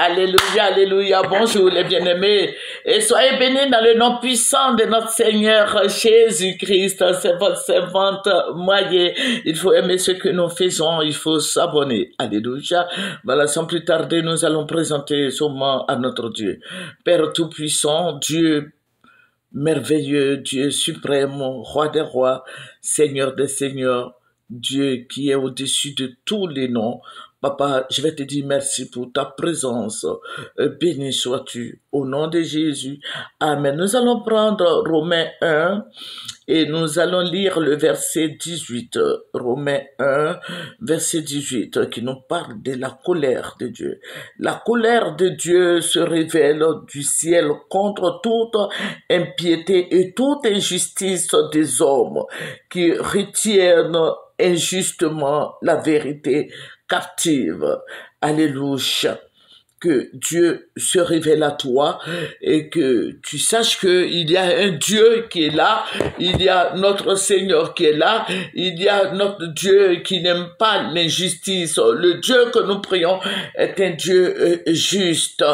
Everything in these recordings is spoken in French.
Alléluia, alléluia. Bonjour les bien-aimés. Et soyez bénis dans le nom puissant de notre Seigneur Jésus-Christ. C'est votre servante Moyer. Il faut aimer ce que nous faisons. Il faut s'abonner. Alléluia. Voilà, sans plus tarder, nous allons présenter sûrement à notre Dieu. Père Tout-Puissant, Dieu merveilleux, Dieu suprême, Roi des rois, Seigneur des seigneurs, Dieu qui est au-dessus de tous les noms. Papa, je vais te dire merci pour ta présence. Béni sois-tu au nom de Jésus. Amen. Nous allons prendre Romains 1 et nous allons lire le verset 18. Romains 1, verset 18, qui nous parle de la colère de Dieu. La colère de Dieu se révèle du ciel contre toute impiété et toute injustice des hommes qui retiennent injustement la vérité captive. Alléluia. Que Dieu se révèle à toi et que tu saches qu'il y a un Dieu qui est là, il y a notre Seigneur qui est là, il y a notre Dieu qui n'aime pas l'injustice. Le Dieu que nous prions est un Dieu juste.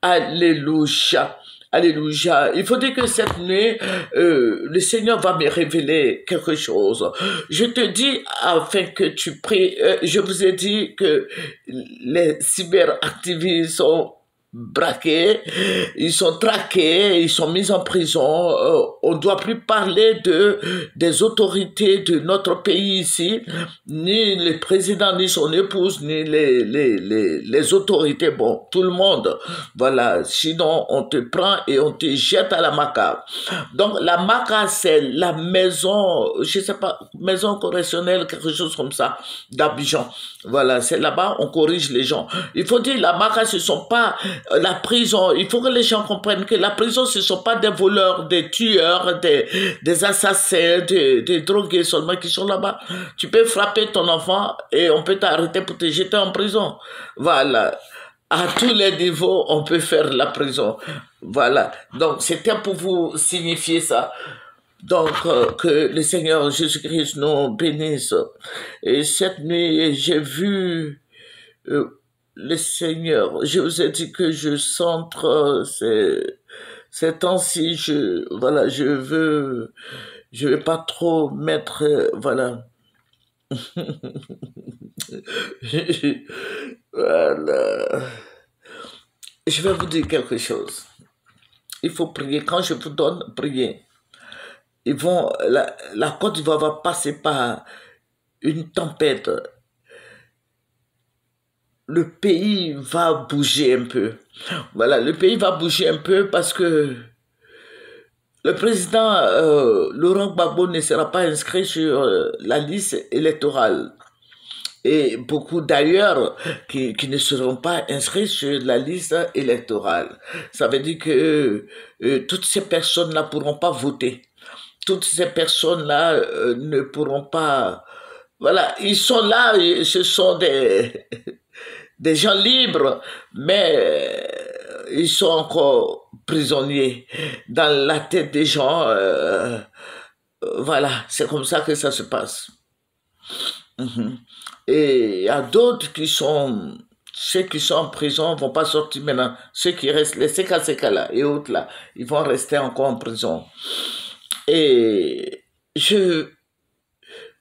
Alléluia. Alléluia. Il faut dire que cette nuit, le Seigneur va me révéler quelque chose. Je te dis, afin que tu pries, je vous ai dit que les cyberactivistes sont braqués, ils sont traqués, ils sont mis en prison. On ne doit plus parler des autorités de notre pays ici, ni le président, ni son épouse, ni les autorités, bon, tout le monde. Voilà, sinon on te prend et on te jette à la maca. Donc la maca, c'est la maison, je sais pas, maison correctionnelle, quelque chose comme ça, d'Abidjan. Voilà, c'est là-bas, on corrige les gens. Il faut dire, la maca, ce sont pas la prison. Il faut que les gens comprennent que la prison, ce sont pas des voleurs, des tueurs, des assassins, des drogués seulement qui sont là-bas. Tu peux frapper ton enfant et on peut t'arrêter pour te jeter en prison. Voilà. À tous les niveaux, on peut faire la prison. Voilà. Donc, c'était pour vous signifier ça. Donc, que le Seigneur Jésus-Christ nous bénisse. Et cette nuit, j'ai vu le Seigneur. Je vous ai dit que je centre ces temps-ci. Voilà, je veux pas trop mettre, voilà. Voilà. Je vais vous dire quelque chose. Il faut prier. Quand je vous donne, prier. La Côte d'Ivoire va passer par une tempête. Le pays va bouger un peu. Voilà, le pays va bouger un peu parce que le président Laurent Gbagbo ne sera pas inscrit sur la liste électorale. Et beaucoup d'ailleurs qui ne seront pas inscrits sur la liste électorale. Ça veut dire que toutes ces personnes-là ne pourront pas voter. Toutes ces personnes-là ne pourront pas... Voilà, ils sont là, ce sont des gens libres, mais ils sont encore prisonniers dans la tête des gens. Voilà, c'est comme ça que ça se passe. Et il y a d'autres qui sont... Ceux qui sont en prison ne vont pas sortir maintenant. Ceux qui restent, les CKCK là et autres là, ils vont rester encore en prison. Et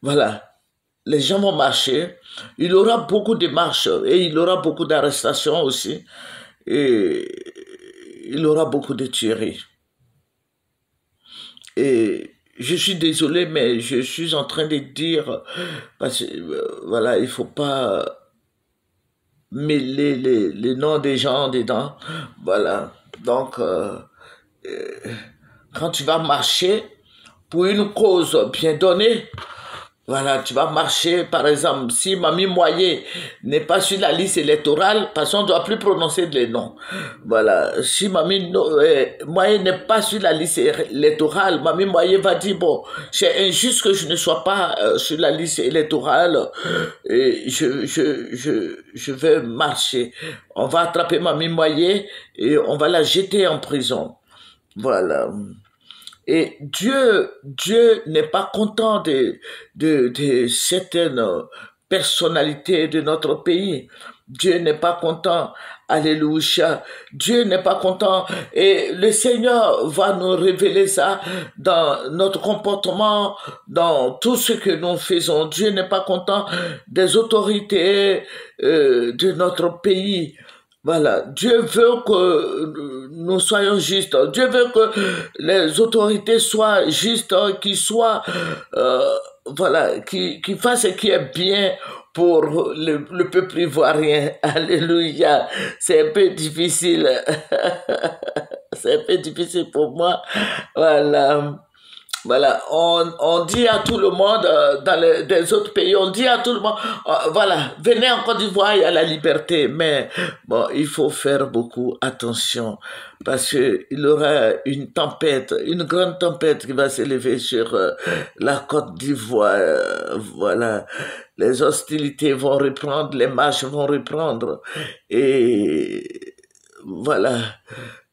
voilà, les gens vont marcher. Il y aura beaucoup de marches et il y aura beaucoup d'arrestations aussi. Et il y aura beaucoup de tueries. Et je suis désolé, mais je suis en train de dire, parce que voilà, il ne faut pas mêler les noms des gens dedans. Voilà. Donc, quand tu vas marcher pour une cause bien donnée, voilà, tu vas marcher, par exemple, si Mamie Moyer n'est pas sur la liste électorale, parce qu'on ne doit plus prononcer les noms. Voilà, si Mamie Moyer n'est pas sur la liste électorale, Mamie Moyer va dire, bon, c'est injuste que je ne sois pas sur la liste électorale, et je vais marcher. On va attraper Mamie Moyer et on va la jeter en prison. Voilà. Et Dieu n'est pas content de certaines personnalités de notre pays. Dieu n'est pas content. Alléluia. Dieu n'est pas content. Et le Seigneur va nous révéler ça dans notre comportement, dans tout ce que nous faisons. Dieu n'est pas content des autorités de notre pays. Voilà, Dieu veut que nous soyons justes. Dieu veut que les autorités soient justes, qu'ils soient, voilà, qui fassent ce qui est bien pour le peuple ivoirien. Alléluia. C'est un peu difficile. C'est un peu difficile pour moi. Voilà. Voilà, on dit à tout le monde, dans des autres pays, on dit à tout le monde, voilà, venez en Côte d'Ivoire, il y a la liberté. Mais bon, il faut faire beaucoup attention parce qu'il y aura une tempête, une grande tempête qui va s'élever sur la Côte d'Ivoire. Voilà, les hostilités vont reprendre, les marches vont reprendre. Et voilà.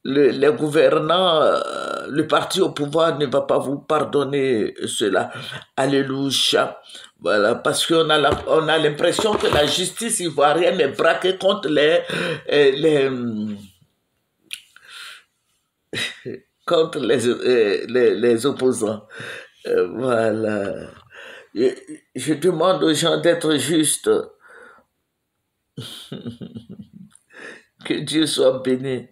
Les gouvernants, le parti au pouvoir ne va pas vous pardonner cela. Alléluia. Voilà, parce qu'on a on a l'impression que la justice ivoirienne est braquée contre contre les opposants. Voilà. Je demande aux gens d'être justes. Que Dieu soit béni.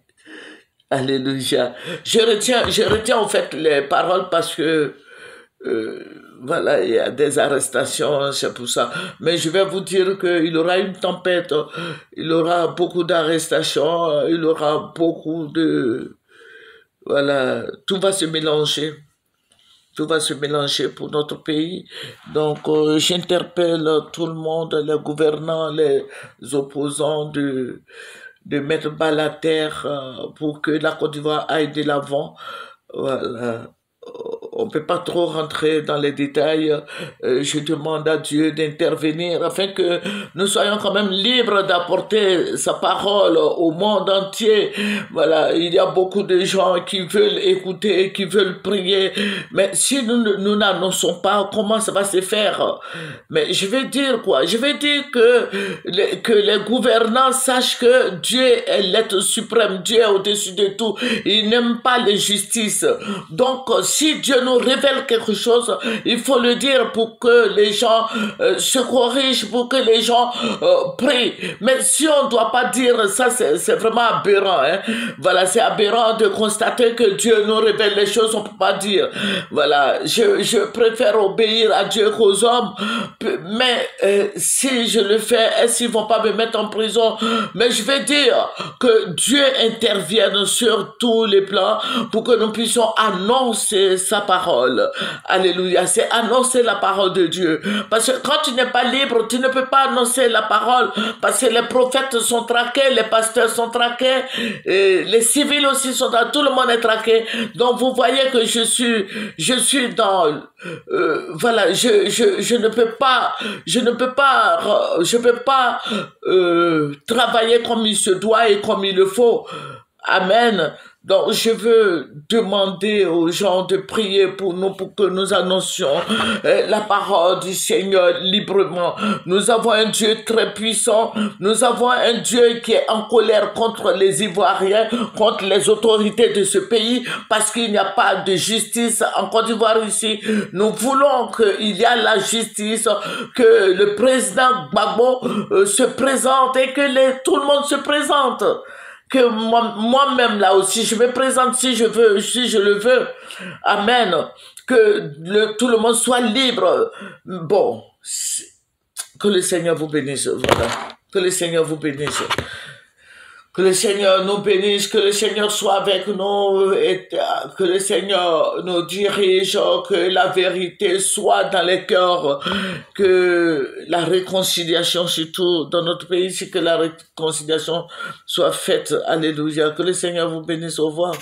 Alléluia. Je retiens en fait les paroles parce que voilà, il y a des arrestations, c'est pour ça. Mais je vais vous dire qu'il y aura une tempête, il y aura beaucoup d'arrestations, il y aura beaucoup de... Voilà, tout va se mélanger. Tout va se mélanger pour notre pays. Donc, j'interpelle tout le monde, les gouvernants, les opposants de mettre bas la terre pour que la Côte d'Ivoire aille de l'avant. Voilà. On ne peut pas trop rentrer dans les détails. Je demande à Dieu d'intervenir afin que nous soyons quand même libres d'apporter sa parole au monde entier. Voilà, il y a beaucoup de gens qui veulent écouter, qui veulent prier, mais si nous n'annonçons pas, comment ça va se faire? Mais je vais dire quoi? Je vais dire que les gouvernants sachent que Dieu est l'être suprême, Dieu est au-dessus de tout. Il n'aime pas l'injustice. Donc, si Dieu nous révèle quelque chose, il faut le dire pour que les gens se corrigent, pour que les gens prient. Mais si on ne doit pas dire ça, c'est vraiment aberrant. Hein? Voilà, c'est aberrant de constater que Dieu nous révèle les choses, on ne peut pas dire. Voilà, je préfère obéir à Dieu qu'aux hommes. Mais si je le fais, est-ce qu'ils ne vont pas me mettre en prison? Mais je vais dire que Dieu intervienne sur tous les plans pour que nous puissions annoncer sa parole. Alléluia. C'est annoncer la parole de Dieu. Parce que quand tu n'es pas libre, tu ne peux pas annoncer la parole. Parce que les prophètes sont traqués, les pasteurs sont traqués, et les civils aussi sont traqués, tout le monde est traqué. Donc vous voyez que je suis dans, voilà, je ne peux pas, travailler comme il se doit et comme il le faut. Amen. Donc, je veux demander aux gens de prier pour nous, pour que nous annoncions la parole du Seigneur librement. Nous avons un Dieu très puissant. Nous avons un Dieu qui est en colère contre les Ivoiriens, contre les autorités de ce pays, parce qu'il n'y a pas de justice en Côte d'Ivoire ici. Nous voulons qu'il y ait la justice, que le président Gbagbo se présente et que tout le monde se présente. Que moi-même là aussi, je me présente si je le veux. Amen. Que tout le monde soit libre. Bon, que le Seigneur vous bénisse. Voilà. Que le Seigneur vous bénisse. Que le Seigneur nous bénisse, que le Seigneur soit avec nous, et que le Seigneur nous dirige, que la vérité soit dans les cœurs, que la réconciliation, surtout dans notre pays, c'est que la réconciliation soit faite. Alléluia. Que le Seigneur vous bénisse. Au revoir.